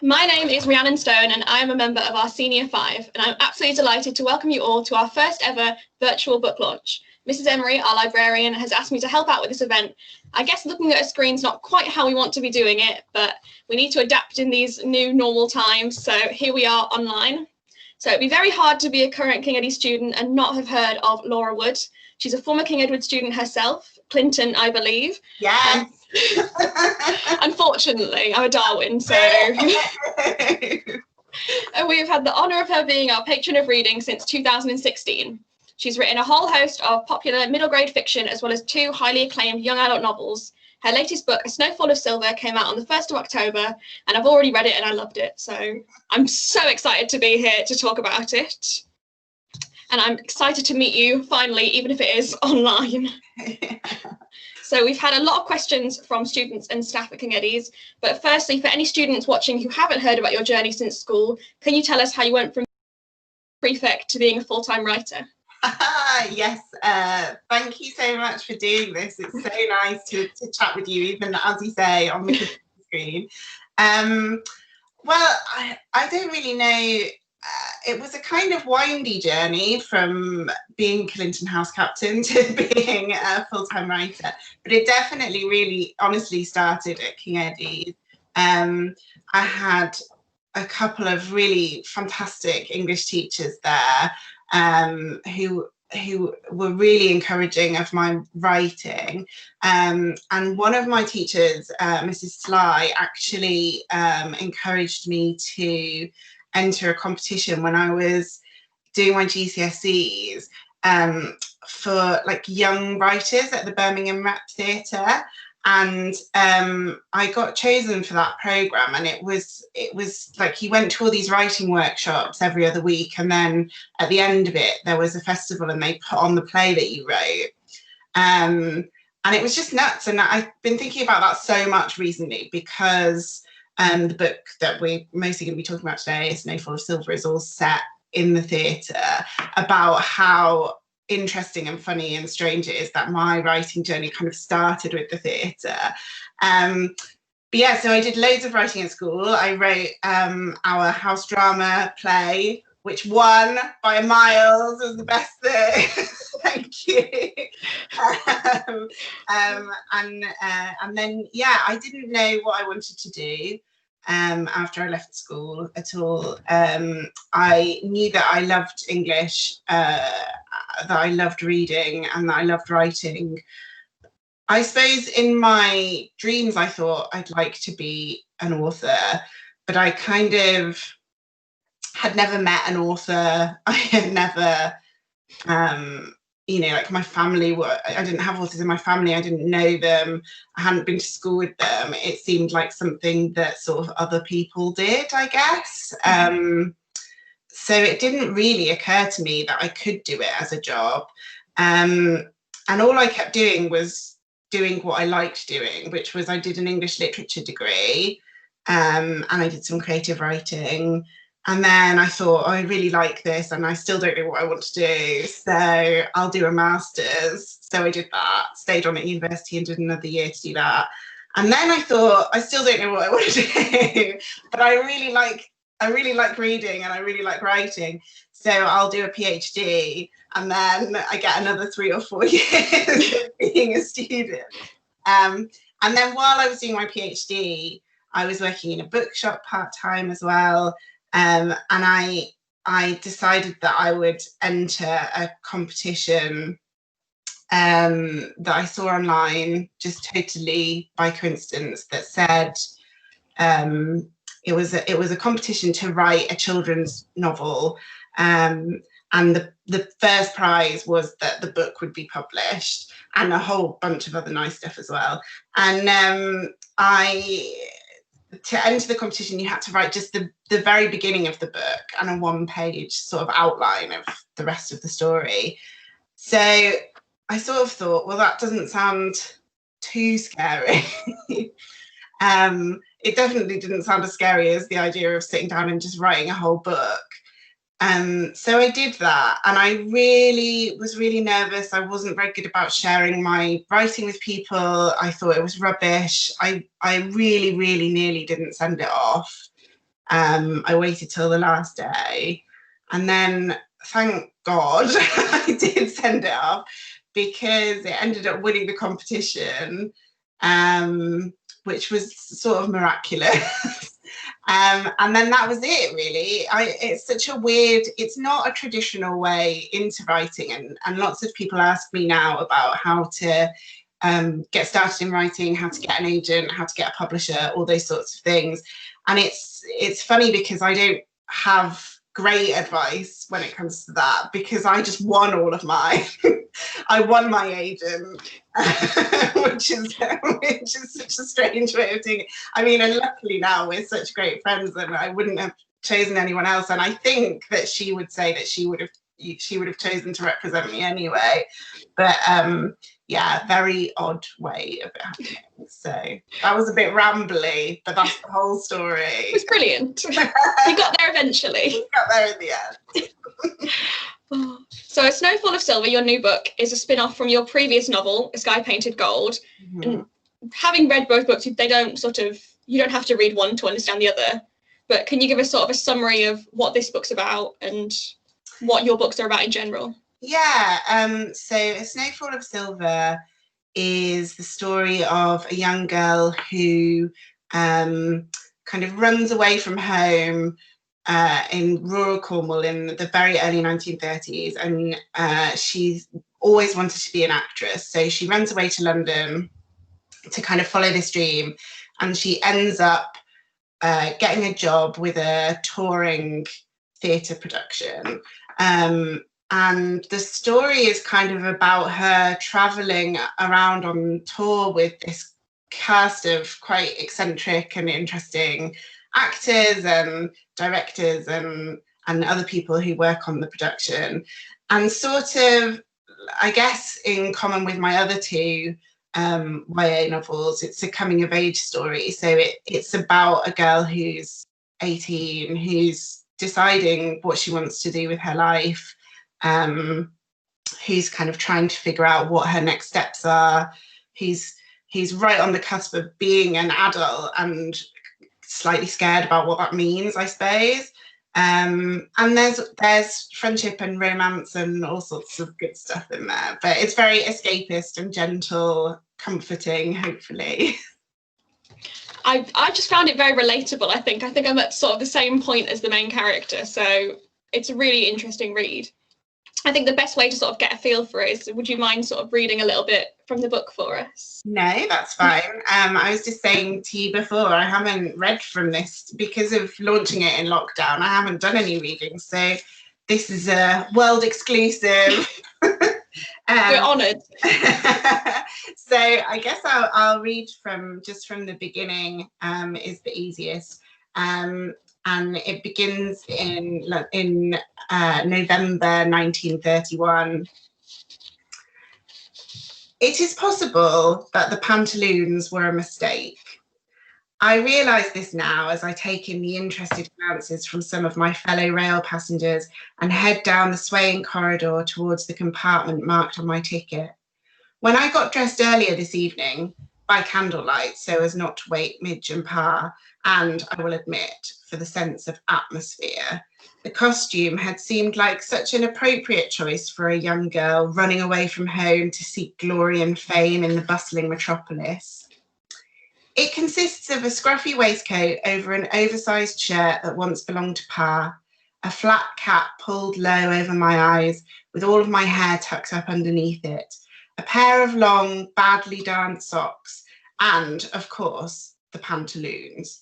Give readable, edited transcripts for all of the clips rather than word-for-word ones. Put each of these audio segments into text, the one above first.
My name is Rhiannon Stone and I am a member of our Senior 5, and I'm absolutely delighted to welcome you all to our first ever virtual book launch. Mrs. Emery, our librarian, has asked me to help out with this event. I guess looking at a screen's not quite how we want to be doing it, but we need to adapt in these new normal times, so here we are online. So it'd be very hard to be a current King Eddie student and not have heard of Laura Wood. She's a former King Edward student herself, Clinton, I believe. Yes. Unfortunately, I'm a Darwin, so we've had the honour of her being our patron of reading since 2016. She's written a whole host of popular middle grade fiction as well as 2 highly acclaimed young adult novels. Her latest book, A Snowfall of Silver, came out on the 1st of October, and I've already read it and I loved it. So I'm so excited to be here to talk about it. And I'm excited to meet you finally, even if it is online. So we've had a lot of questions from students and staff at King Eddie's, but firstly, for any students watching who haven't heard about your journey since school, can you tell us how you went from prefect to being a full-time writer? Yes, thank you so much for doing this. It's so nice to chat with you, even as you say, on the screen. Well, I don't really know. It was a kind of windy journey from being Clinton House captain to being a full-time writer, but it definitely really honestly started at King Eddie's. I had a couple of really fantastic English teachers there who were really encouraging of my writing, and one of my teachers, Mrs. Sly, actually encouraged me to enter a competition when I was doing my GCSEs for like young writers at the Birmingham Rep Theatre, and I got chosen for that programme. And it was like you went to all these writing workshops every other week, and then at the end of it there was a festival and they put on the play that you wrote, and it was just nuts. And I've been thinking about that so much recently because the book that we're mostly going to be talking about today, A Snowfall of Silver, is all set in the theatre, about how interesting and funny and strange it is that my writing journey kind of started with the theatre. But yeah, so I did loads of writing at school. I wrote our house drama play, which won by miles. It was the best thing. Thank you. And then, yeah, I didn't know what I wanted to do after I left school at all. I knew that I loved English, that I loved reading, and that I loved writing. I suppose in my dreams I thought I'd like to be an author, but I kind of had never met an author. I had never you know, like my family I didn't have authors in my family. I didn't know them. I hadn't been to school with them. It seemed like something that sort of other people did, I guess. So it didn't really occur to me that I could do it as a job. And all I kept doing was doing what I liked doing, which was I did an English literature degree, and I did some creative writing. And then I thought, oh, I really like this and I still don't know what I want to do, so I'll do a master's. So I did that, stayed on at university and did another year to do that. And then I thought, I still don't know what I want to do, but I really like reading and I really like writing. So I'll do a PhD, and then I get another 3 or 4 years of being a student. And then while I was doing my PhD, I was working in a bookshop part-time as well. And I decided that I would enter a competition that I saw online just totally by coincidence, that said it was a competition to write a children's novel, and the first prize was that the book would be published and a whole bunch of other nice stuff as well. And to enter the competition, you had to write just the very beginning of the book and a 1-page sort of outline of the rest of the story. So I sort of thought, well, that doesn't sound too scary. It definitely didn't sound as scary as the idea of sitting down and just writing a whole book. So I did that, and I was really nervous. I wasn't very good about sharing my writing with people. I thought it was rubbish. I really nearly didn't send it off. I waited till the last day, and then thank God I did send it off, because it ended up winning the competition, which was sort of miraculous. And then that was it, really. It's such a weird, it's not a traditional way into writing, and lots of people ask me now about how to get started in writing, how to get an agent, how to get a publisher, all those sorts of things. And it's funny because I don't have great advice when it comes to that, because I just won all of mine. I won my agent, which is such a strange way of doing it. I mean, and luckily now we're such great friends, and I wouldn't have chosen anyone else. And I think that she would say that she would have chosen to represent me anyway. But yeah, very odd way of it happening. So that was a bit rambly, but that's the whole story. It was brilliant. You got there eventually. We got there in the end. So A Snowfall of Silver, your new book, is a spin-off from your previous novel, A Sky Painted Gold. Mm-hmm. And having read both books, they don't you don't have to read one to understand the other. But can you give us sort of a summary of what this book's about and what your books are about in general? Yeah, so A Snowfall of Silver is the story of a young girl who kind of runs away from home in rural Cornwall in the very early 1930s, and she's always wanted to be an actress. So she runs away to London to kind of follow this dream, and she ends up getting a job with a touring theatre production. And the story is kind of about her travelling around on tour with this cast of quite eccentric and interesting actors and directors and other people who work on the production. And sort of, I guess, in common with my other two YA novels, it's a coming of age story. So it's about a girl who's 18, who's deciding what she wants to do with her life, who's kind of trying to figure out what her next steps are. He's right on the cusp of being an adult and slightly scared about what that means, I suppose. And there's friendship and romance and all sorts of good stuff in there, but it's very escapist and gentle, comforting, hopefully. I just found it very relatable. I think I'm at sort of the same point as the main character, so it's a really interesting read. I think the best way to sort of get a feel for it is, would you mind sort of reading a little bit from the book for us? No, that's fine. I was just saying to you before, I haven't read from this because of launching it in lockdown. I haven't done any reading, so this is a world exclusive. We're honoured. So I guess I'll read from the beginning, is the easiest. And it begins in November 1931. It is possible that the pantaloons were a mistake. I realise this now as I take in the interested glances from some of my fellow rail passengers and head down the swaying corridor towards the compartment marked on my ticket. When I got dressed earlier this evening, by candlelight, so as not to wake Midge and Pa, and I will admit, for the sense of atmosphere, the costume had seemed like such an appropriate choice for a young girl running away from home to seek glory and fame in the bustling metropolis. It consists of a scruffy waistcoat over an oversized shirt that once belonged to Pa, a flat cap pulled low over my eyes with all of my hair tucked up underneath it, a pair of long, badly darned socks, and, of course, the pantaloons.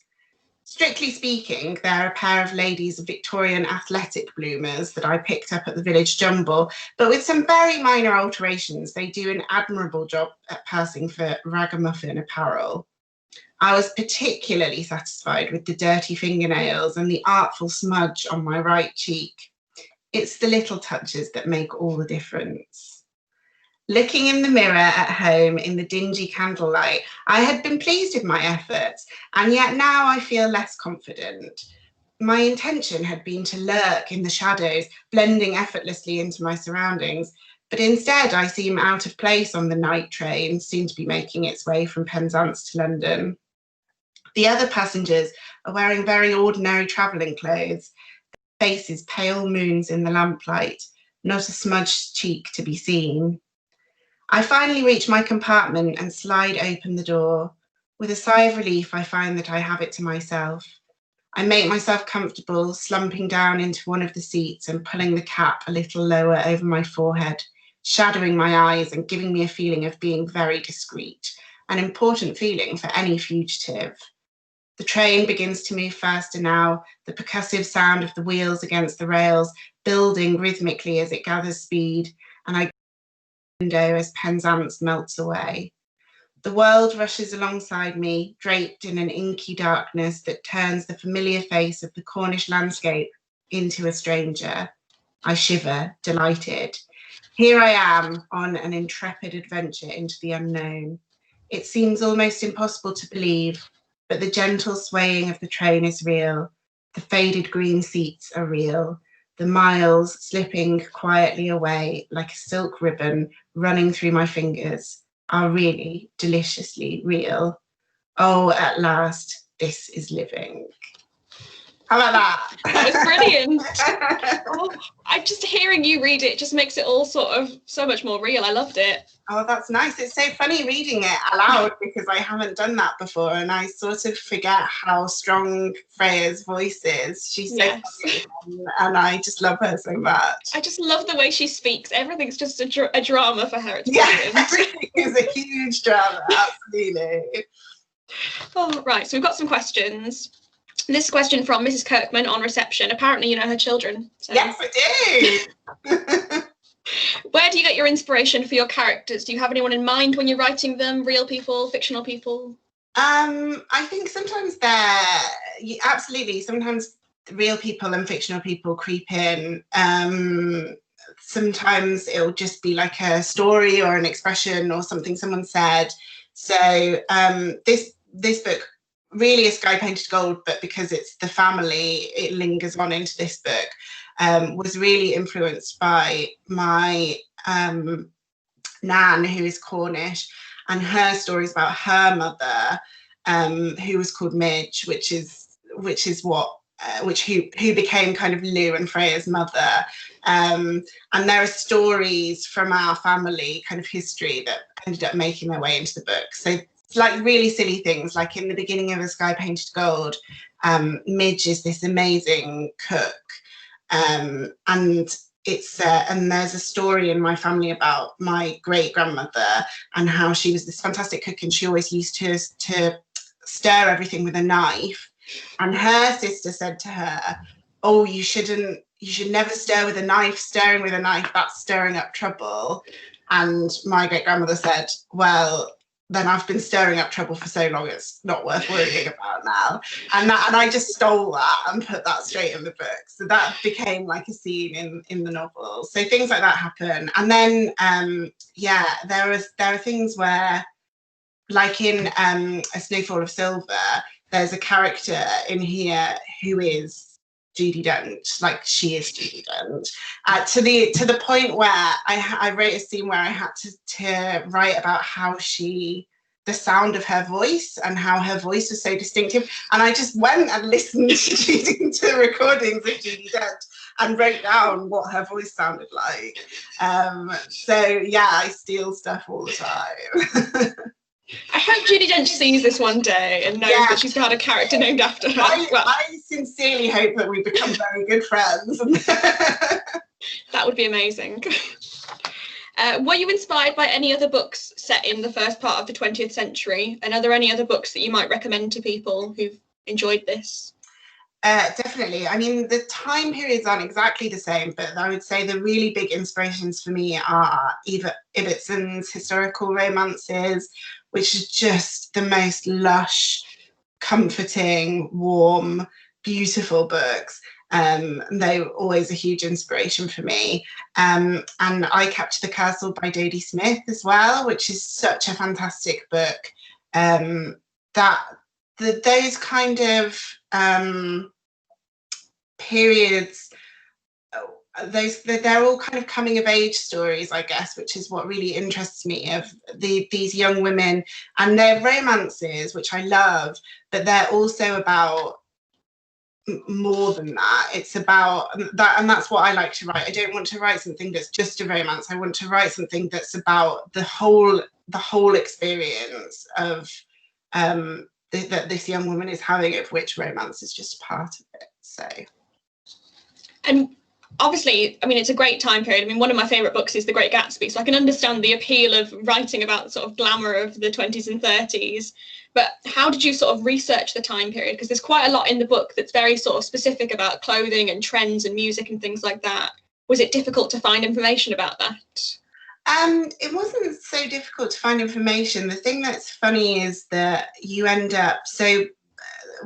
Strictly speaking, they're a pair of ladies' Victorian athletic bloomers that I picked up at the village jumble, but with some very minor alterations, they do an admirable job at passing for ragamuffin apparel. I was particularly satisfied with the dirty fingernails and the artful smudge on my right cheek. It's the little touches that make all the difference. Looking in the mirror at home in the dingy candlelight, I had been pleased with my efforts, and yet now I feel less confident. My intention had been to lurk in the shadows, blending effortlessly into my surroundings, but instead I seem out of place on the night train, soon to be making its way from Penzance to London. The other passengers are wearing very ordinary travelling clothes, faces pale moons in the lamplight, not a smudged cheek to be seen. I finally reach my compartment and slide open the door. With a sigh of relief, I find that I have it to myself. I make myself comfortable, slumping down into one of the seats and pulling the cap a little lower over my forehead, shadowing my eyes and giving me a feeling of being very discreet, an important feeling for any fugitive. The train begins to move faster now, the percussive sound of the wheels against the rails building rhythmically as it gathers speed, and I window as Penzance melts away. The world rushes alongside me, draped in an inky darkness that turns the familiar face of the Cornish landscape into a stranger. I shiver, delighted. Here I am on an intrepid adventure into the unknown. It seems almost impossible to believe, but the gentle swaying of the train is real. The faded green seats are real. The miles slipping quietly away like a silk ribbon running through my fingers are really deliciously real. Oh, at last, this is living. How about that? That was brilliant. Oh, just hearing you read it just makes it all sort of so much more real. I loved it. Oh, that's nice. It's so funny reading it aloud because I haven't done that before, and I sort of forget how strong Freya's voice is. She's so funny, and I just love her so much. I just love the way she speaks. Everything's just a drama for her. It's brilliant. Everything is a huge drama, absolutely. Oh, right. So we've got some questions. This question from Mrs. Kirkman on reception. Apparently you know her children. So. Yes, I do. Where do you get your inspiration for your characters? Do you have anyone in mind when you're writing them? Real people, fictional people? I think sometimes absolutely, sometimes real people and fictional people creep in. Sometimes it'll just be like a story or an expression or something someone said. So this book really is Sky Painted Gold, but because it's the family, it lingers on into this book. Was really influenced by my Nan, who is Cornish, and her stories about her mother, who was called Midge, who became kind of Lou and Freya's mother. And there are stories from our family kind of history that ended up making their way into the book. So it's like really silly things, like in the beginning of A Sky Painted Gold, Midge is this amazing cook. And there's a story in my family about my great grandmother and how she was this fantastic cook, and she always used to stir everything with a knife. And her sister said to her, "Oh, you should never stir with a knife. Stirring with a knife, that's stirring up trouble." And my great grandmother said, "Well, then I've been stirring up trouble for so long, it's not worth worrying about now." And I just stole that and put that straight in the book. So that became like a scene in the novel. So things like that happen. And then there are things where, like in A Snowfall of Silver, there's a character in here who is Judi Dench, like she is Judi Dench, to the point where I wrote a scene where I had to write about how the sound of her voice and how her voice was so distinctive, and I just went and listened to recordings of Judi Dench and wrote down what her voice sounded like. So yeah, I steal stuff all the time. I hope Judi Dench sees this one day and knows that she's got a character named after her. I sincerely hope that we become very good friends. That would be amazing. Were you inspired by any other books set in the first part of the 20th century? And are there any other books that you might recommend to people who've enjoyed this? Definitely. I mean, the time periods aren't exactly the same, but I would say the really big inspirations for me are Eva Ibbetson's historical romances, which is just the most lush, comforting, warm, beautiful books. They were always a huge inspiration for me. And I Capture the Castle by Dodie Smith as well, which is such a fantastic book. Those kind of periods they're all kind of coming of age stories, I guess, which is what really interests me, of these young women and their romances, which I love, but they're also about more than that. It's about that, and that's what I like to write. I don't want to write something that's just a romance. I want to write something that's about the whole experience of that this young woman is having, of which romance is just a part of it. So, and obviously, I mean, it's a great time period. I mean, one of my favourite books is The Great Gatsby, so I can understand the appeal of writing about the sort of glamour of the 20s and 30s. But how did you sort of research the time period? Because there's quite a lot in the book that's very sort of specific about clothing and trends and music and things like that. Was it difficult to find information about that? It wasn't so difficult to find information. The thing that's funny is that you end up, so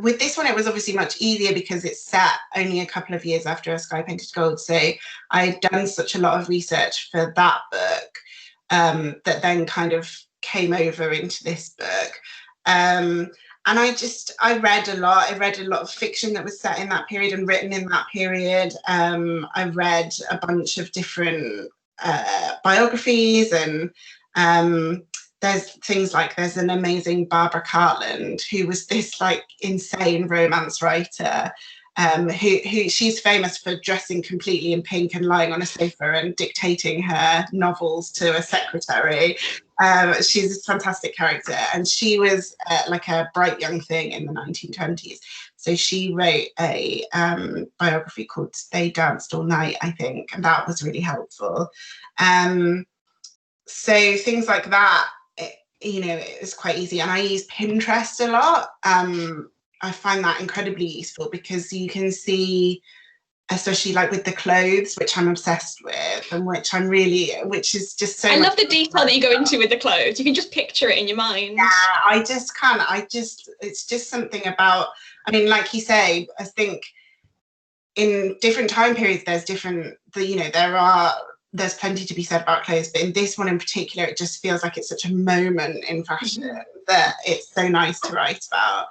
with this one, it was obviously much easier because it's set only a couple of years after A Sky Painted Gold. So I'd done such a lot of research for that book that then kind of came over into this book. And I read a lot. I read a lot of fiction that was set in that period and written in that period. I read a bunch of different biographies, and there's things like, there's an amazing Barbara Cartland, who was this like insane romance writer, who she's famous for dressing completely in pink and lying on a sofa and dictating her novels to a secretary. She's a fantastic character, and she was like a bright young thing in the 1920s. So she wrote a biography called They Danced All Night, I think, and that was really helpful. So things like that, it was quite easy. And I use Pinterest a lot. I find that incredibly useful because you can see, especially like with the clothes, which I'm obsessed with, and which is just so. I love the detail that you go into with the clothes. You can just picture it in your mind. Yeah, I just can't. It's just something about, I mean, like you say, I think in different time periods, there's plenty to be said about clothes, but in this one in particular, it just feels like it's such a moment in fashion that it's so nice to write about.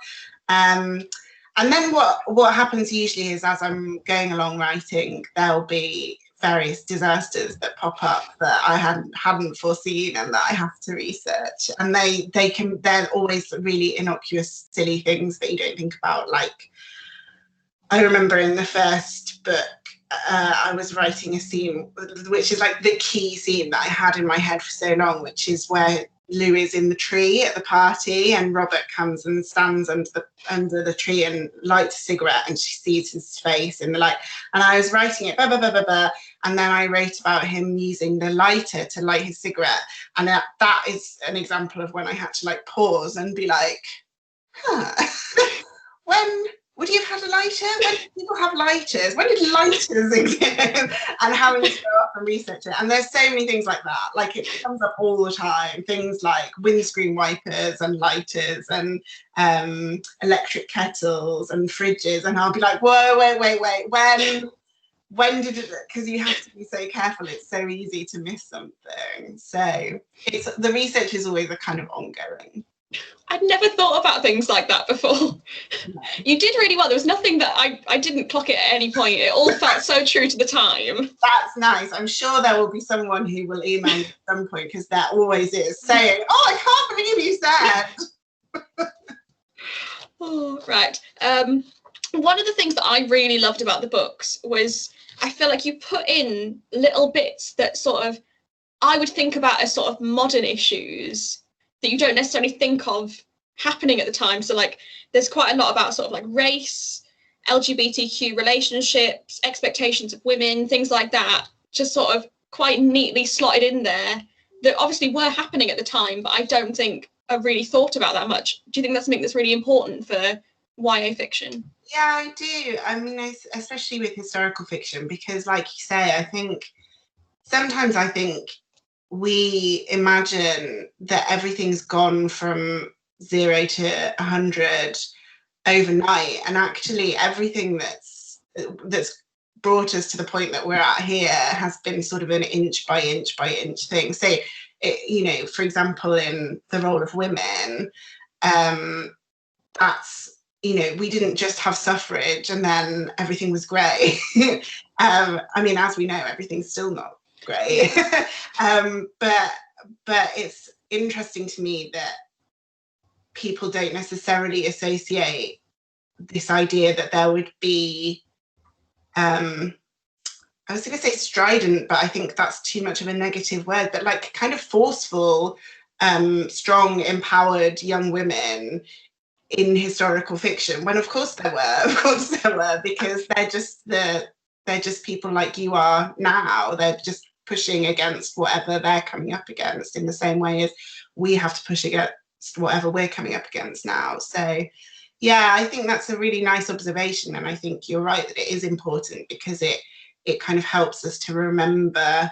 And then what happens usually is, as I'm going along writing, there'll be various disasters that pop up that I hadn't foreseen and that I have to research. And they're always really innocuous, silly things that you don't think about. Like, I remember in the first book, I was writing a scene, which is like the key scene that I had in my head for so long, which is where Lou is in the tree at the party, and Robert comes and stands under the tree and lights a cigarette, and she sees his face in the light. And I was writing it, and then I wrote about him using the lighter to light his cigarette. And that is an example of when I had to like pause and be like, when would you have had a lighter? When did people have lighters? When did lighters exist? And having to go up and research it. And there's so many things like that. Like, it comes up all the time. Things like windscreen wipers and lighters and electric kettles and fridges. And I'll be like, whoa, wait. When did it? Because you have to be so careful. It's so easy to miss something. So the research is always a kind of ongoing. I'd never thought about things like that before. No. You did really well. There was nothing that I didn't clock it at any point. It all felt so true to the time. That's nice. I'm sure there will be someone who will email you at some point, because there always is, saying, oh, I can't believe you said. Oh, right. One of the things that I really loved about the books was, I feel like you put in little bits that sort of, I would think about as sort of modern issues that you don't necessarily think of happening at the time. So like, there's quite a lot about sort of like race, LGBTQ relationships, expectations of women, things like that, just sort of quite neatly slotted in there, that obviously were happening at the time, but I don't think I've really thought about that much. Do you think that's something that's really important for YA fiction? Yeah, I do. I mean, especially with historical fiction, because like you say, sometimes I think we imagine that everything's gone from 0 to 100 overnight, and actually everything that's brought us to the point that we're at here has been sort of an inch by inch by inch thing. So, for example, in the role of women, that's you know, we didn't just have suffrage and then everything was great. I mean, as we know, everything's still not great. But it's interesting to me that people don't necessarily associate this idea that there would be, I was going to say strident, but I think that's too much of a negative word, but like kind of forceful, strong, empowered young women in historical fiction, when of course there were, because they're just people like you are now. They're just pushing against whatever they're coming up against in the same way as we have to push against whatever we're coming up against now. So yeah, I think that's a really nice observation, and I think you're right that it is important, because it kind of helps us to remember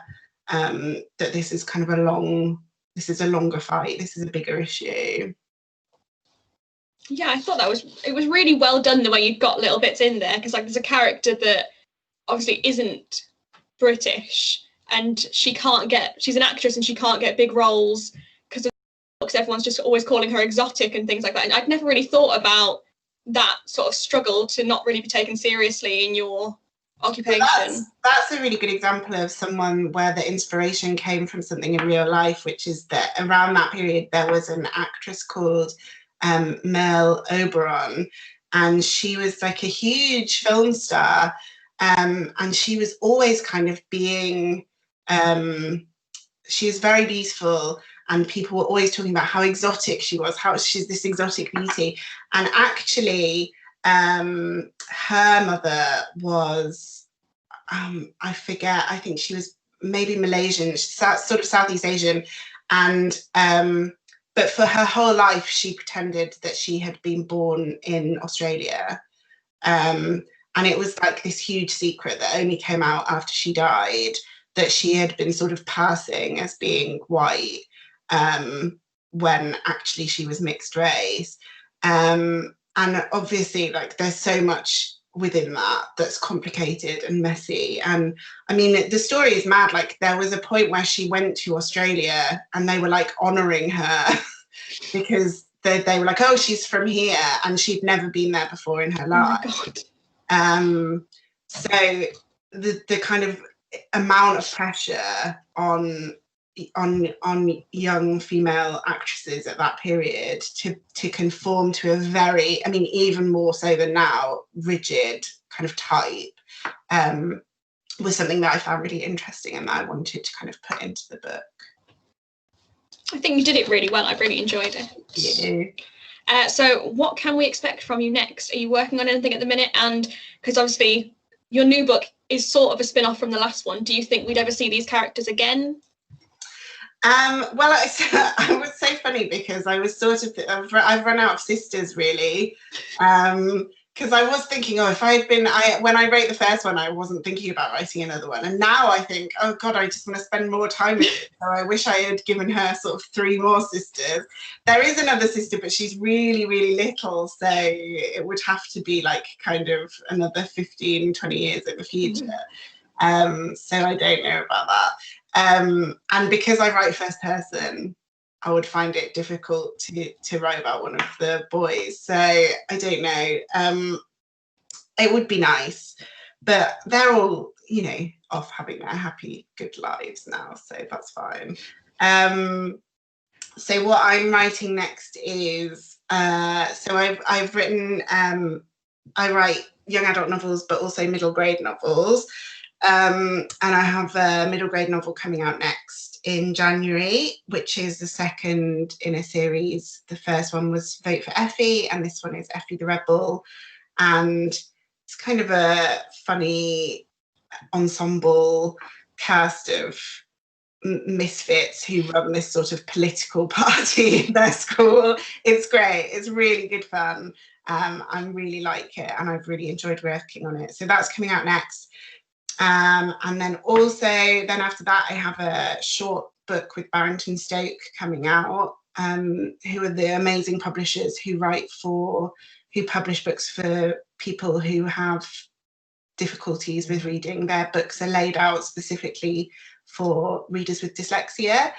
that this is kind of a longer fight. This is a bigger issue. Yeah, I thought it was really well done the way you got little bits in there, because like there's a character that obviously isn't British, and she's an actress and she can't get big roles because everyone's just always calling her exotic and things like that. And I'd never really thought about that sort of struggle to not really be taken seriously in your occupation. That's a really good example of someone where the inspiration came from something in real life, which is that around that period there was an actress called Mel Oberon, and she was like a huge film star, and she was always kind of being she was very beautiful, and people were always talking about how exotic she was, how she's this exotic beauty. And actually her mother was I forget, I think she was maybe Malaysian, sort of Southeast Asian, and but for her whole life, she pretended that she had been born in Australia. And it was like this huge secret that only came out after she died, that she had been sort of passing as being white when actually she was mixed race. And obviously, like, there's so much within that that's complicated and messy. And I mean, the story is mad. Like, there was a point where she went to Australia and they were like honoring her because they were like, oh, she's from here, and she'd never been there before in her life. So the kind of amount of pressure on young female actresses at that period to conform to a very, I mean, even more so than now, rigid kind of type was something that I found really interesting and that I wanted to kind of put into the book. I think you did it really well. I really enjoyed it. Yeah. So what can we expect from you next? Are you working on anything at the minute? And because obviously your new book is sort of a spin-off from the last one, do you think we'd ever see these characters again? Well, I was so funny because I was sort of, I've run out of sisters really, because I was thinking, oh, if when I wrote the first one, I wasn't thinking about writing another one, and now I think, oh God, I just want to spend more time with her. So I wish I had given her sort of 3 more sisters. There is another sister, but she's really, really little, so it would have to be like kind of another 15, 20 years in the future. So I don't know about that. And because I write first person, I would find it difficult to write about one of the boys. So I don't know. It would be nice, but they're all, you know, off having their happy, good lives now, so that's fine. So what I'm writing next is, so I've written, I write young adult novels, but also middle grade novels. And I have a middle grade novel coming out next in January, which is the second in a series. The first one was Vote for Effie, and this one is Effie the Rebel. And it's kind of a funny ensemble cast of misfits who run this sort of political party in their school. It's great. It's really good fun. I really like it, and I've really enjoyed working on it. So that's coming out next. And then also, then after that, I have a short book with Barrington Stoke coming out, who are the amazing publishers who publish books for people who have difficulties with reading. Their books are laid out specifically for readers with dyslexia.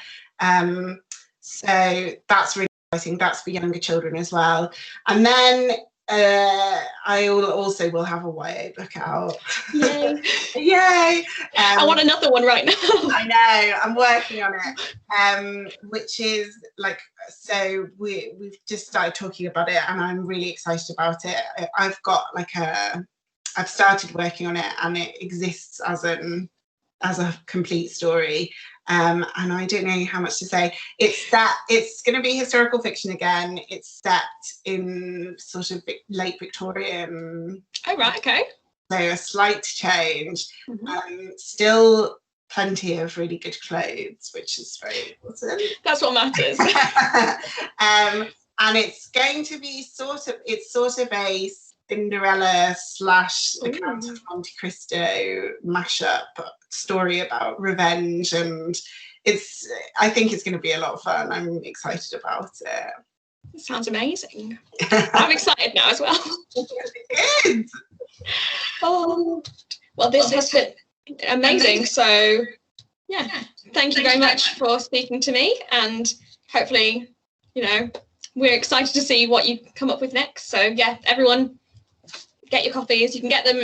So that's really exciting. That's for younger children as well. And then I also will have a YA book out. Yay. Yay! I want another one right now. I know, I'm working on it. Which is like, so we've just started talking about it, and I'm really excited about it. I've got like I've started working on it, and it exists as a complete story. And I don't know how much to say. It's going to be historical fiction again. It's set in sort of late Victorian. Oh, right, okay. So a slight change. Still plenty of really good clothes, which is very important. That's what matters. And it's going to be sort of a Cinderella / the Count of Monte Cristo mashup story about revenge, and I think it's going to be a lot of fun. I'm excited about it. It sounds amazing. I'm excited now as well. Good. Oh, well, this has been amazing. So, yeah, thank you very much for speaking to me, and hopefully, we're excited to see what you come up with next. So, yeah, everyone, get your copies. You can get them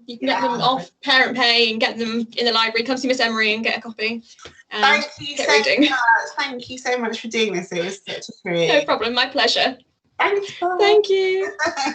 get them off Parent Pay and get them in the library. Come see Miss Emery and get a copy. Thank you so much. Thank you so much for doing this. It was such a treat. No problem. My pleasure. Thanks. Bye. Thank you.